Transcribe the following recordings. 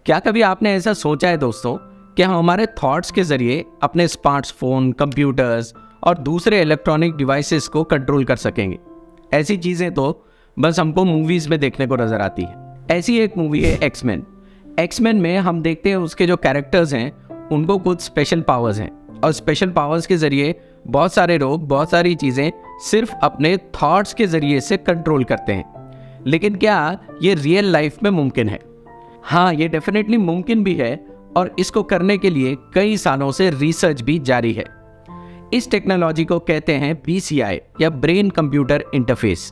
क्या कभी आपने ऐसा सोचा है दोस्तों कि हम हमारे थॉट्स के जरिए अपने स्मार्टफोन, कंप्यूटर्स और दूसरे इलेक्ट्रॉनिक डिवाइसेस को कंट्रोल कर सकेंगे? ऐसी चीज़ें तो बस हमको मूवीज़ में देखने को नज़र आती है। ऐसी एक मूवी है एक्समैन। एक्समैन में हम देखते हैं उसके जो कैरेक्टर्स हैं उनको कुछ स्पेशल पावर्स हैं और स्पेशल पावर्स के ज़रिए बहुत सारे लोग बहुत सारी चीज़ें सिर्फ अपने थॉट्स के ज़रिए से कंट्रोल करते हैं। लेकिन क्या ये रियल लाइफ में मुमकिन है? हाँ, ये डेफिनेटली मुमकिन भी है और इसको करने के लिए कई सालों से रिसर्च भी जारी है। इस टेक्नोलॉजी को कहते हैं BCI या brain computer interface.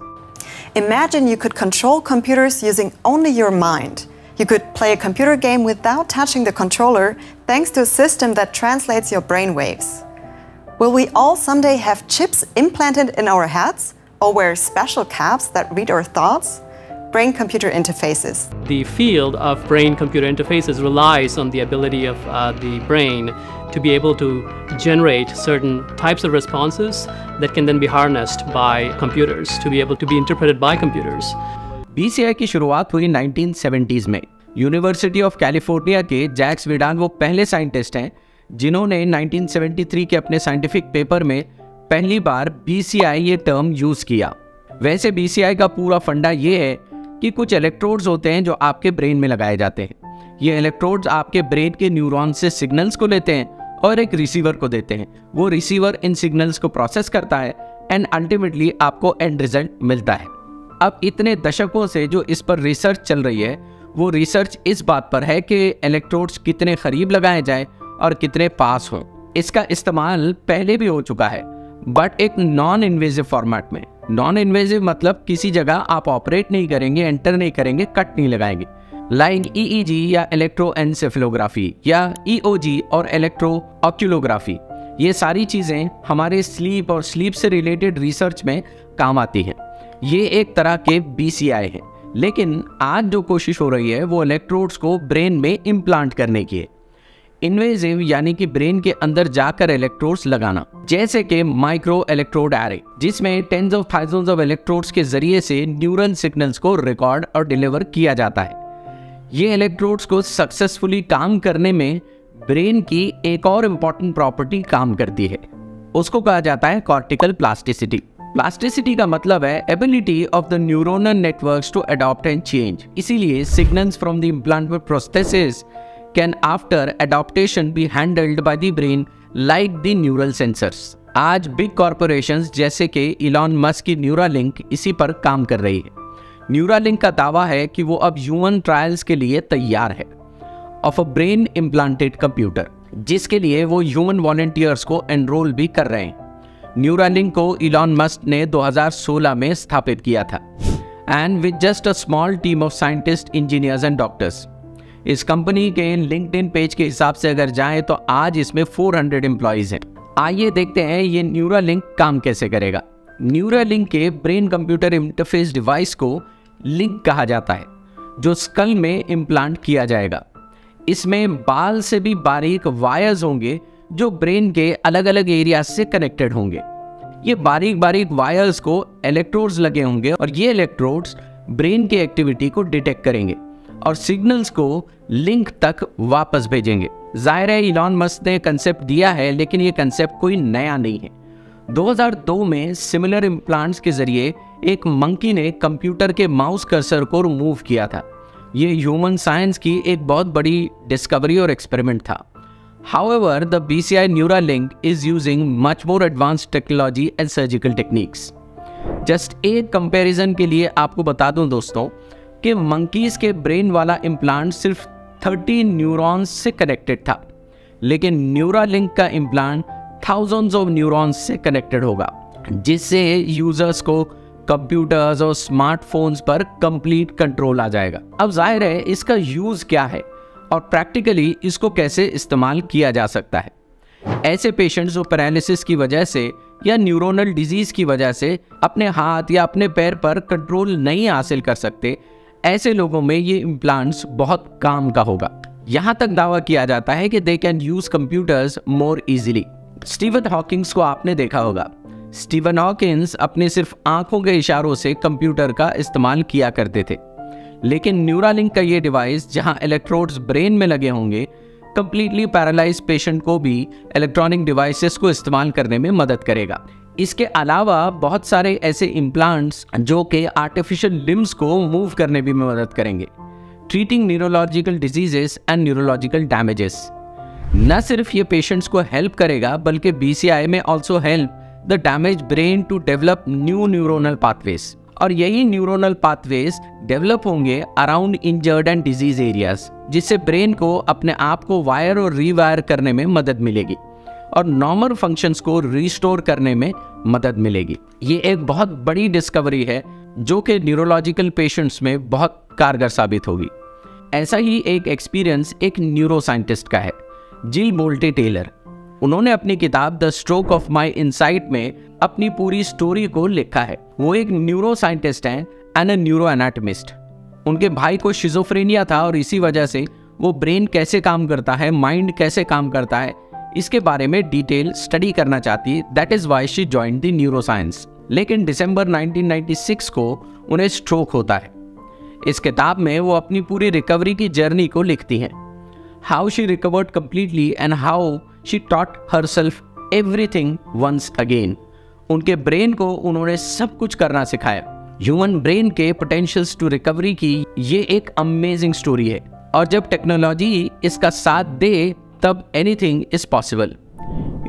Imagine you could control computers using only your mind. You could play a computer game without touching the controller thanks to a system that translates your brain waves. Will we all someday have chips implanted in our heads or wear special caps that read our thoughts? Brain-computer interfaces. The field of brain-computer interfaces relies on the ability of the brain to be able to generate certain types of responses that can then be harnessed by computers, to be able to be interpreted by computers. BCI की शुरुआत हुई 1970s में। University of California के Jacques विडान वो पहले scientist हैं जिन्होंने 1973 के अपने साइंटिफिक पेपर में पहली बार BCI ये टर्म यूज़ किया। वैसे BCI का पूरा फंडा ये है कि कुछ इलेक्ट्रोड्स होते हैं जो आपके ब्रेन में लगाए जाते हैं। ये इलेक्ट्रोड्स आपके ब्रेन के न्यूरॉन से सिग्नल्स को लेते हैं और एक रिसीवर को देते हैं। वो रिसीवर इन सिग्नल्स को प्रोसेस करता है एंड अल्टीमेटली आपको एंड रिजल्ट मिलता है। अब इतने दशकों से जो इस पर रिसर्च चल रही है वो रिसर्च इस बात पर है कि इलेक्ट्रोड्स कितने करीब लगाए जाएं और कितने पास हों। इसका इस्तेमाल पहले भी हो चुका है बट एक नॉन इन्वेजिव फॉर्मेट में। नॉन इन्वेजिव मतलब किसी जगह आप ऑपरेट नहीं करेंगे, एंटर नहीं करेंगे, कट नहीं लगाएंगे। लाइक EEG या इलेक्ट्रोएन्सेफेलोग्राफी या EOG और इलेक्ट्रोऑक्यूलोग्राफी, ये सारी चीज़ें हमारे स्लीप और स्लीप से रिलेटेड रिसर्च में काम आती हैं। ये एक तरह के BCI है। लेकिन आज जो कोशिश हो रही है वो इलेक्ट्रोड्स को ब्रेन में इम्प्लांट करने की है। इन्वेजिव यानी कि ब्रेन के अंदर जाकर इलेक्ट्रोड्स लगाना, जैसे कि माइक्रो इलेक्ट्रोड एरे, जिसमें tens of thousands of electrodes के जरिए से न्यूरल सिग्नल्स को रिकॉर्ड और डिलीवर किया जाता है। ये इलेक्ट्रोड्स को सक्सेसफुली काम करने में ब्रेन की एक और इम्पॉर्टेंट प्रॉपर्टी काम करती है, उसको कहा जाता है कॉर्टिकल प्लास्टिसिटी। प्लास्टिसिटी का मतलब है ability of the neuronal networks to adopt and change. इसीलिए signals from the implanted prosthesis can after adaptation be handled by the brain like the neural sensors। आज बिग कॉर्पोरेशंस जैसे कि Elon Musk की Neuralink इसी पर काम कर रही है। न्यूरालिंक का दावा है कि वो अब ह्यूमन ट्रायल्स के लिए तैयार है of a brain implanted computer, जिसके लिए वो ह्यूमन वॉलंटियर्स को एनरोल भी कर रहे हैं। न्यूरालिंक को इलॉन मस्क ने 2016 में स्थापित किया था and with just a small team of scientist, engineers and doctors. इस कंपनी के लिंक्डइन पेज के हिसाब से अगर जाएं तो आज इसमें 400 एम्प्लॉइज हैं। आइए देखते हैं ये न्यूरालिंक काम कैसे करेगा। न्यूरालिंक के ब्रेन कंप्यूटर इंटरफेस डिवाइस को लिंक कहा जाता है, जो स्कल में इम्प्लांट किया जाएगा। इसमें बाल से भी बारीक वायर्स होंगे जो ब्रेन के अलग अलग एरिया से कनेक्टेड होंगे। ये बारीक बारीक वायर्स को इलेक्ट्रोड्स लगे होंगे और ये इलेक्ट्रोड्स ब्रेन की एक्टिविटी को डिटेक्ट करेंगे और सिग्नल्स को लिंक तक वापस भेजेंगे। जाहिर है इलॉन मस्क ने कंसेप्ट दिया है, लेकिन ये कंसेप्ट कोई नया नहीं है। 2002 में सिमिलर इम्प्लांट्स के जरिए एक मंकी ने कंप्यूटर के माउस कर्सर को रिमूव किया था। ये ह्यूमन साइंस की एक बहुत बड़ी डिस्कवरी और एक्सपेरिमेंट था। However the BCI Neuralink is using much more advanced technology and surgical techniques। Just एक कंपैरिजन के लिए आपको बता दूं दोस्तों कि मंकीज के ब्रेन वाला इम्प्लांट सिर्फ 30 न्यूरॉन्स से कनेक्टेड था, लेकिन न्यूरालिंक का इम्प्लांट थाउजेंड्स ऑफ न्यूरॉन्स से कनेक्टेड होगा, जिससे यूजर्स को कंप्यूटर्स और स्मार्टफोन्स पर कंप्लीट कंट्रोल आ जाएगा। अब जाहिर है इसका यूज़ क्या है और प्रैक्टिकली इसको कैसे इस्तेमाल किया जा सकता है। ऐसे पेशेंट्स जो पैरालिसिस की वजह से या न्यूरोनल डिजीज़ की वजह से अपने हाथ या अपने पैर पर कंट्रोल नहीं हासिल कर सकते, ऐसे लोगों में ये इम्प्लांट्स बहुत काम का होगा। यहाँ तक दावा किया जाता है कि they can use computers more easily. Steven Hawkings को आपने देखा होगा। स्टीवन हॉकिंस अपने सिर्फ आंखों के इशारों से कंप्यूटर का इस्तेमाल किया करते थे, लेकिन न्यूरालिंक का ये डिवाइस जहां इलेक्ट्रोड्स ब्रेन में लगे होंगे, कंप्लीटली पैरालाइज पेशेंट को भी इलेक्ट्रॉनिक डिवाइसेस को इस्तेमाल करने में मदद करेगा। इसके अलावा बहुत सारे ऐसे इम्प्लांट्स जो कि आर्टिफिशियल लिम्स को मूव करने भी में मदद करेंगे, treating neurological diseases and neurological damages. न सिर्फ ये पेशेंट्स को हेल्प करेगा बल्कि BCI में also help the damage brain to develop new neuronal pathways, और यही न्यूरोनल पाथवेज डेवलप होंगे around injured and disease areas, जिससे ब्रेन को अपने आप को वायर और रीवायर करने में मदद मिलेगी और नॉर्मल फंक्शंस को रिस्टोर करने में मदद मिलेगी। ये एक बहुत बड़ी डिस्कवरी है जो कि न्यूरोलॉजिकल पेशेंट्स में बहुत कारगर साबित होगी। ऐसा ही एक एक्सपीरियंस एक न्यूरो साइंटिस्ट का है, जिल बोल्टे टेलर। उन्होंने अपनी किताब the stroke of my insight में अपनी पूरी स्टोरी को लिखा है। वो एक न्यूरो साइंटिस्ट हैं एंड अ न्यूरो एनाटमिस्ट। उनके भाई को शिजोफ्रेनिया था और इसी वजह से वो ब्रेन कैसे काम करता है, माइंड कैसे काम करता है, इसके बारे में डिटेल स्टडी करना चाहती है। That is why she joined the neuro science. लेकिन दिसंबर 1996 को उन्हें स्ट्रोक होता है। इस किताब में वो अपनी पूरी रिकवरी की जर्नी को लिखती हैं, how she recovered completely and how she taught herself everything once again. उनके ब्रेन को उन्होंने सब कुछ करना सिखाया। ह्यूमन ब्रेन के पोटेंशियल्स टू रिकवरी की ये एक अमेजिंग स्टोरी है, और जब टेक्नोलॉजी इसका साथ दे तब anything is possible.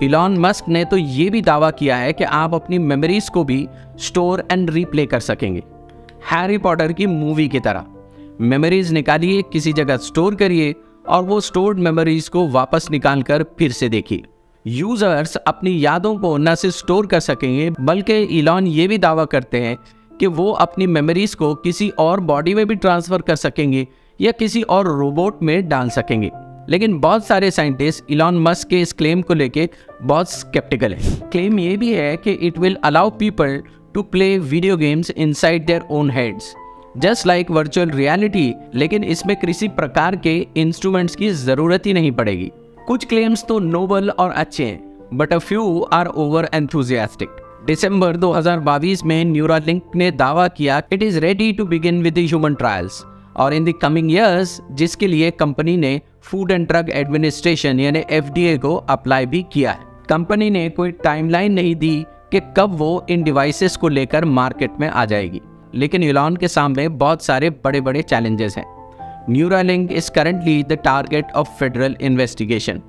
Elon Musk ने तो ये भी दावा किया है कि आप अपनी मेमोरीज को भी स्टोर एंड रीप्ले कर सकेंगे, हैरी पॉटर की मूवी की तरह। मेमोरीज निकालिए, किसी जगह स्टोर करिए और वो स्टोर्ड मेमोरीज को वापस निकाल कर फिर से देखिए। यूजर्स अपनी यादों को न सिर्फ स्टोर कर सकेंगे बल्कि इलॉन ये भी दावा करते हैं कि वो अपनी मेमोरीज को किसी और बॉडी में भी ट्रांसफर कर सकेंगे या किसी और रोबोट में डाल सकेंगे। लेकिन बहुत सारे साइंटिस्ट इलॉन मस्क के इस क्लेम को लेके बहुत स्केप्टिकल है। क्लेम ये भी है कि it will allow people to play video games inside their own heads just like virtual reality, लेकिन इसमें किसी प्रकार के इंस्ट्रूमेंट्स की जरूरत ही नहीं पड़ेगी। कुछ क्लेम्स तो नोबल और अच्छे हैं, but a few are over enthusiastic. दिसंबर 2022 में न्यूरालिंक ने दावा किया it is ready to begin with the human trials, और इन द कमिंग ईयर्स, जिसके लिए कंपनी ने फूड एंड ड्रग एडमिनिस्ट्रेशन यानी FDA को अप्लाई भी किया है। कंपनी ने कोई टाइमलाइन नहीं दी कि कब वो इन डिवाइसेस को लेकर मार्केट में आ जाएगी, लेकिन इलॉन के सामने बहुत सारे बड़े बड़े चैलेंजेस हैं। Neuralink is currently the target of federal investigation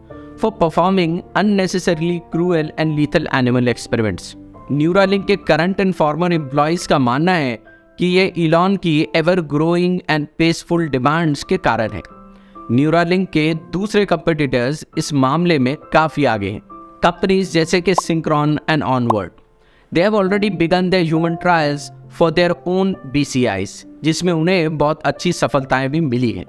for performing unnecessarily cruel and lethal animal experiments. Neuralink के करंट एंड फॉर्मर एम्प्लॉयज का मानना है कि ये इलॉन की ever growing and peaceful demands के कारण है। न्यूरालिंक के दूसरे कंपटीटर्स इस मामले में काफ़ी आगे हैं। कंपनीज जैसे कि Synchron and Onward, they have already begun their human trials for their own BCIs, जिसमें उन्हें बहुत अच्छी सफलताएं भी मिली हैं।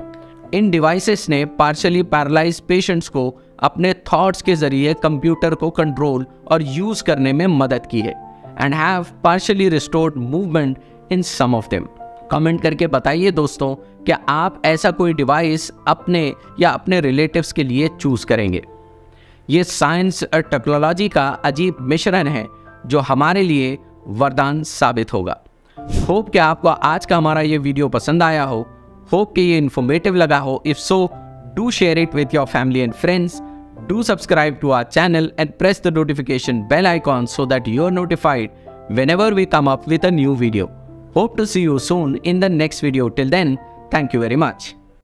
इन डिवाइसेस ने पार्शली पैरालाइज पेशेंट्स को अपने थॉट्स के जरिए कंप्यूटर को कंट्रोल और यूज़ करने में मदद की है and have partially restored movement in some of them. Comment करके बताइए दोस्तों, क्या आप ऐसा कोई डिवाइस अपने या अपने रिलेटिव्स के लिए चूज़ करेंगे? ये साइंस और टेक्नोलॉजी का अजीब मिश्रण है जो हमारे लिए वरदान साबित होगा। होप कि आपको आज का हमारा ये वीडियो पसंद आया हो, होप कि ये इन्फॉर्मेटिव लगा हो। If so, do share it with your family and friends, do subscribe to our channel and press the notification bell icon so that you are notified whenever we come up with a new video. Hope to see you soon in the next video. Till then, thank you very much.